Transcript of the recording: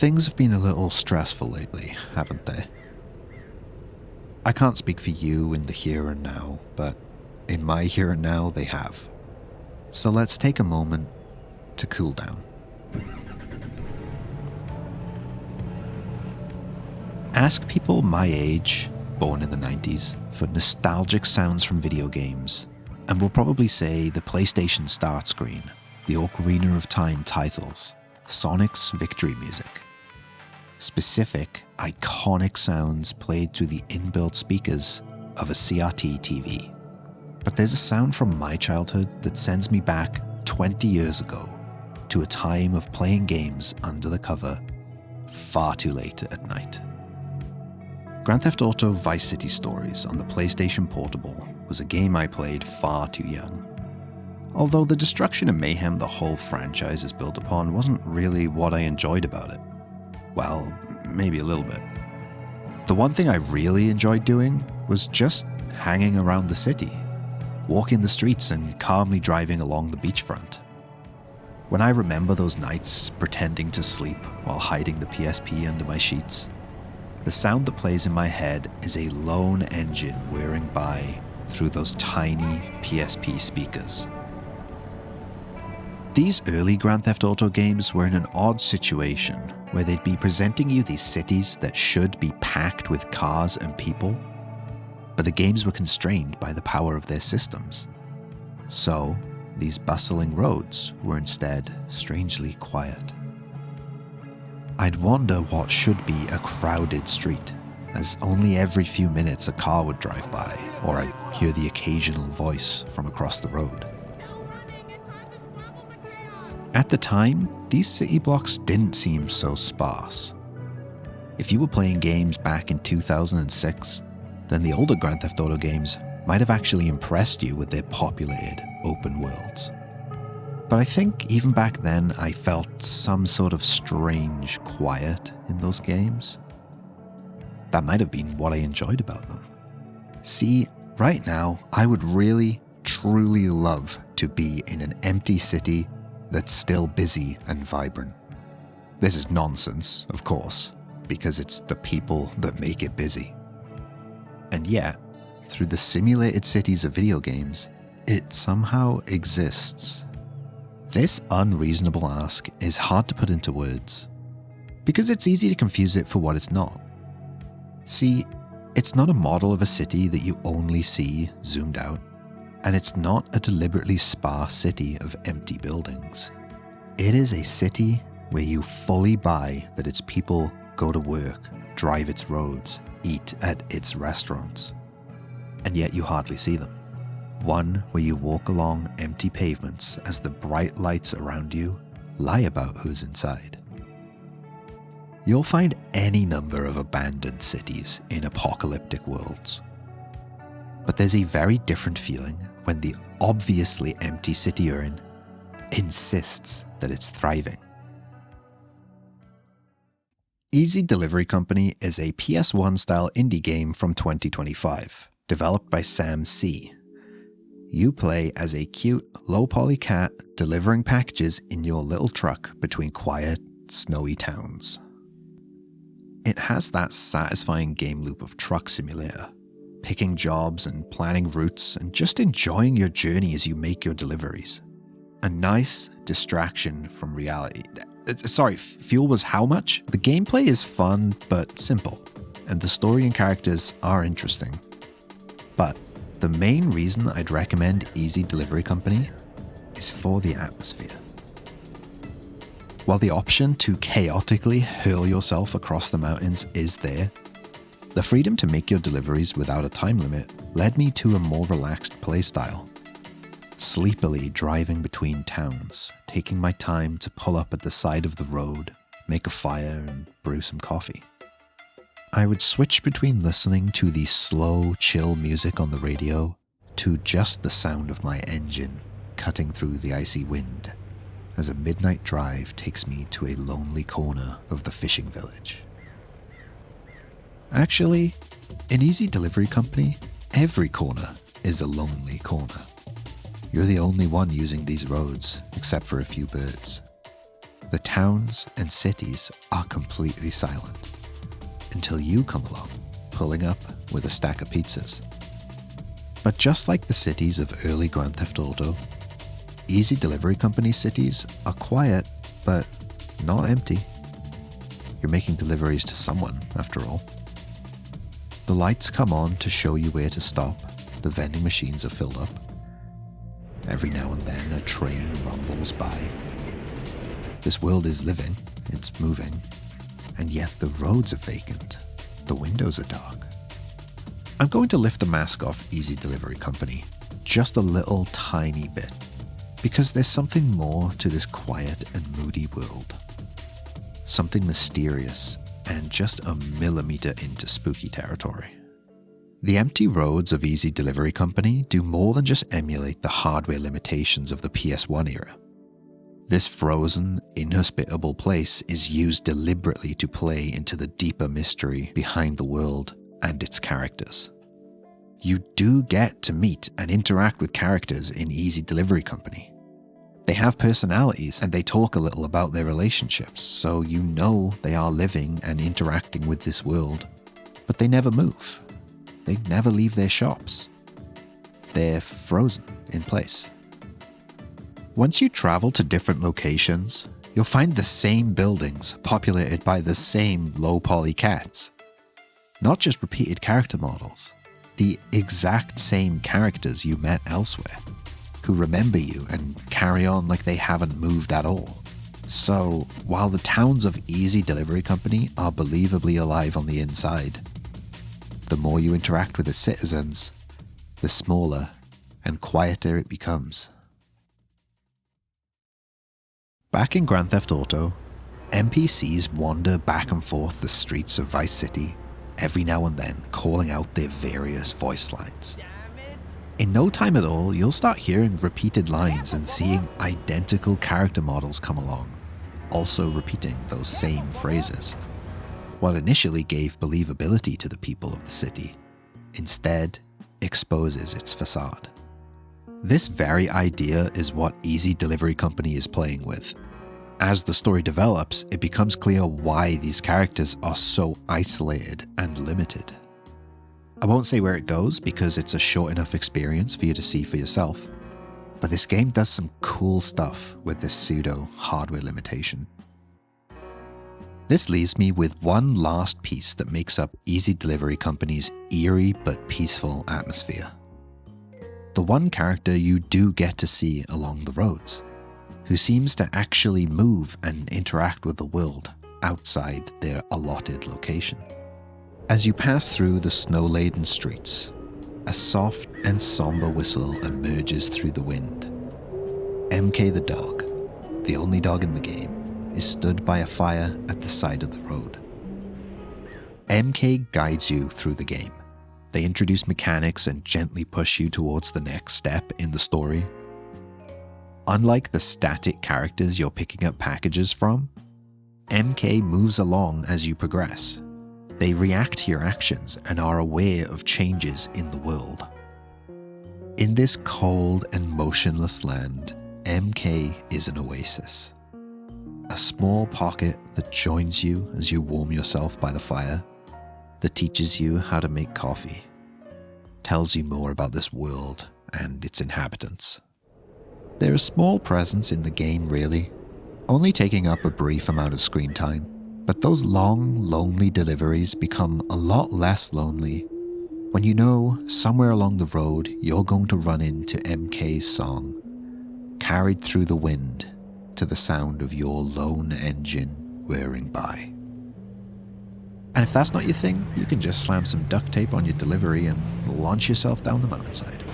Things have been a little stressful lately, haven't they? I can't speak for you in the here and now, but in my here and now they have. So let's take a moment to cool down. Ask people my age, born in the 90s, for nostalgic sounds from video games, and we'll probably say the PlayStation start screen, the Ocarina of Time titles, Sonic's victory music. Specific, iconic sounds played through the inbuilt speakers of a CRT TV. But there's a sound from my childhood that sends me back 20 years ago to a time of playing games under the cover far too late at night. Grand Theft Auto Vice City Stories on the PlayStation Portable was a game I played far too young. Although the destruction and mayhem the whole franchise is built upon wasn't really what I enjoyed about it. Well, maybe a little bit. The one thing I really enjoyed doing was just hanging around the city, walking the streets and calmly driving along the beachfront. When I remember those nights pretending to sleep while hiding the PSP under my sheets, the sound that plays in my head is a lone engine whirring by through those tiny PSP speakers. These early Grand Theft Auto games were in an odd situation where they'd be presenting you these cities that should be packed with cars and people, but the games were constrained by the power of their systems. So, these bustling roads were instead strangely quiet. I'd wonder what should be a crowded street, as only every few minutes a car would drive by, or I'd hear the occasional voice from across the road. At the time, these city blocks didn't seem so sparse. If you were playing games back in 2006, then the older Grand Theft Auto games might have actually impressed you with their populated open worlds. But I think even back then I felt some sort of strange quiet in those games. That might have been what I enjoyed about them. See, right now, I would really, truly love to be in an empty city that's still busy and vibrant. This is nonsense, of course, because it's the people that make it busy. And yet, through the simulated cities of video games, it somehow exists. This unreasonable ask is hard to put into words, because it's easy to confuse it for what it's not. See, it's not a model of a city that you only see zoomed out, and it's not a deliberately sparse city of empty buildings. It is a city where you fully buy that its people go to work, drive its roads, eat at its restaurants, and yet you hardly see them. One where you walk along empty pavements as the bright lights around you lie about who's inside. You'll find any number of abandoned cities in apocalyptic worlds. But there's a very different feeling when the obviously empty city you're in insists that it's thriving. Easy Delivery Company is a PS1-style indie game from 2025, developed by Sam C. You play as a cute, low-poly cat delivering packages in your little truck between quiet, snowy towns. It has that satisfying game loop of Truck Simulator, picking jobs and planning routes and just enjoying your journey as you make your deliveries. A nice distraction from reality. Sorry, fuel was how much? The gameplay is fun but simple, and the story and characters are interesting. But the main reason I'd recommend Easy Delivery Company is for the atmosphere. While the option to chaotically hurl yourself across the mountains is there, the freedom to make your deliveries without a time limit led me to a more relaxed playstyle. Sleepily driving between towns, taking my time to pull up at the side of the road, make a fire, and brew some coffee. I would switch between listening to the slow, chill music on the radio to just the sound of my engine cutting through the icy wind as a midnight drive takes me to a lonely corner of the fishing village. Actually, in Easy Delivery Company, every corner is a lonely corner. You're the only one using these roads, except for a few birds. the towns and cities are completely silent until you come along, pulling up with a stack of pizzas. But just like the cities of early Grand Theft Auto, Easy Delivery Company cities are quiet, but not empty. You're making deliveries to someone, after all. The lights come on to show you where to stop. The vending machines are filled up. Every now and then a train rumbles by. This world is living, it's moving, and yet the roads are vacant. The windows are dark. I'm going to lift the mask off Easy Delivery Company, just a little tiny bit, because there's something more to this quiet and moody world. Something mysterious and just a millimeter into spooky territory. The empty roads of Easy Delivery Company do more than just emulate the hardware limitations of the PS1 era. This frozen, inhospitable place is used deliberately to play into the deeper mystery behind the world and its characters. You do get to meet and interact with characters in Easy Delivery Company. They have personalities and they talk a little about their relationships, so you know they are living and interacting with this world, but they never move. They never leave their shops. They're frozen in place. Once you travel to different locations, you'll find the same buildings populated by the same low-poly cats. Not just repeated character models, the exact same characters you met elsewhere, who remember you and carry on like they haven't moved at all. So, while the towns of Easy Delivery Company are believably alive on the inside, the more you interact with the citizens, the smaller and quieter it becomes. Back in Grand Theft Auto, NPCs wander back and forth the streets of Vice City, every now and then calling out their various voice lines. In no time at all, you'll start hearing repeated lines and seeing identical character models come along, also repeating those same phrases. What initially gave believability to the people of the city, instead exposes its facade. This very idea is what Easy Delivery Company is playing with. As the story develops, it becomes clear why these characters are so isolated and limited. I won't say where it goes because it's a short enough experience for you to see for yourself, but this game does some cool stuff with this pseudo hardware limitation. This leaves me with one last piece that makes up Easy Delivery Company's eerie but peaceful atmosphere. The one character you do get to see along the roads, who seems to actually move and interact with the world outside their allotted location. As you pass through the snow-laden streets, a soft and somber whistle emerges through the wind. MK the dog, the only dog in the game, is stood by a fire at the side of the road. MK guides you through the game. They introduce mechanics and gently push you towards the next step in the story. Unlike the static characters you're picking up packages from, MK moves along as you progress. They react to your actions and are aware of changes in the world. In this cold and motionless land, MK is an oasis. A small pocket that joins you as you warm yourself by the fire, that teaches you how to make coffee, tells you more about this world and its inhabitants. They're a small presence in the game really, only taking up a brief amount of screen time, but those long, lonely deliveries become a lot less lonely when you know somewhere along the road you're going to run into MK's song, carried through the wind to the sound of your lone engine whirring by. And if that's not your thing, you can just slam some duct tape on your delivery and launch yourself down the mountainside.